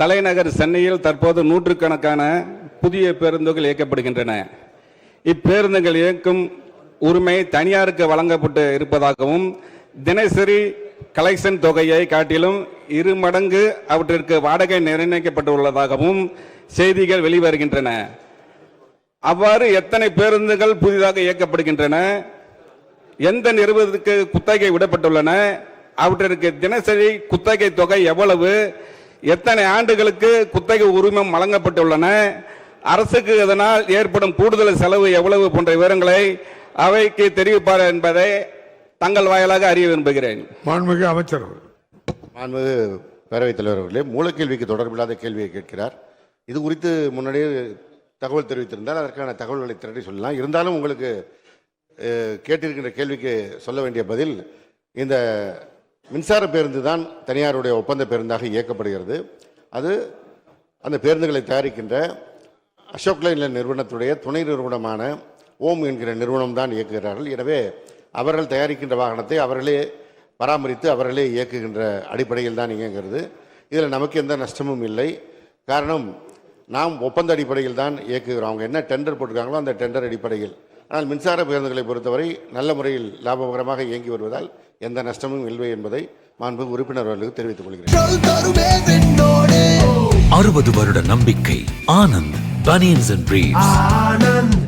தலைநகர் சென்னையில் தற்போது நூற்றுக்கணக்கான புதிய பேருந்துகள் இயக்கப்படுகின்றன. இப்பேருந்துகள் இயக்கும் உரிமை தனியாருக்கு வழங்கப்பட்டு இருப்பதாகவும் தினசரி கலெக்ஷன் தொகையை காட்டிலும் 2 மடங்கு அவற்றிற்கு வாடகை நிர்ணயிக்கப்பட்டுள்ளதாகவும் செய்திகள் வெளிவருகின்றன. அவ்வாறு எத்தனை பேருந்துகள் புதிதாக இயக்கப்படுகின்றன, எந்த நிறுவனத்துக்கு குத்தகை விடப்பட்டுள்ளன, அவற்றிற்கு தினசரி குத்தகை தொகை எவ்வளவு, எத்தனை ஆண்டுகளுக்கு குத்தகை உரிமம் வழங்கப்பட்டுள்ளன, அரசுக்கு இதனால் ஏற்படும் கூடுதல் செலவு எவ்வளவு போன்ற விவரங்களை அவைக்கு தெரிவிப்பார் என்பதை தங்கள் வாயிலாக அறிய விரும்புகிறேன். மாண்புமிகு அமைச்சர். மாண்புமிகு பேரவைத் தலைவர் அவர்களே, மூலக்கேள்விக்கு தொடர்பில்லாத கேள்வியை கேட்கிறார். இது குறித்து முன்னாடியே தகவல் தெரிவித்திருந்தால் அதற்கான தகவல்களை திரட்டி சொல்லலாம். இருந்தாலும் உங்களுக்கு கேட்டிருக்கின்ற கேள்விக்கு சொல்ல வேண்டிய பதில், இந்த மின்சார பேருந்து தான் தனியாருடைய ஒப்பந்த பேருந்தாக இயக்கப்படுகிறது. அது அந்த பேருந்துகளை தயாரிக்கின்ற அசோக் லைலேண்ட் நிறுவனத்துடைய துணை நிறுவனமான ஓம் என்கிற நிறுவனம் தான் இயக்குகிறார்கள். எனவே அவர்கள் தயாரிக்கின்ற வாகனத்தை அவர்களே பராமரித்து அவர்களே இயக்குகின்ற அடிப்படையில் தான் இயங்குகிறது. இதில் நமக்கு எந்த நஷ்டமும் இல்லை. காரணம், நாம் ஒப்பந்த அடிப்படையில் தான் இயக்குகிறோம். அவங்க என்ன டெண்டர் போட்டிருக்காங்களோ அந்த டெண்டர் அடிப்படையில். ஆனால் மின்சார பேருந்துகளை பொறுத்தவரை நல்ல முறையில் லாபகரமாக இயங்கி வருவதால் எந்த நஷ்டமும் இல்லை என்பதை மாண்புமிகு உறுப்பினர் அவர்களுக்கு தெரிவித்துக் கொள்கிறேன். 60 வருட நம்பிக்கை. Anand banians and briefs.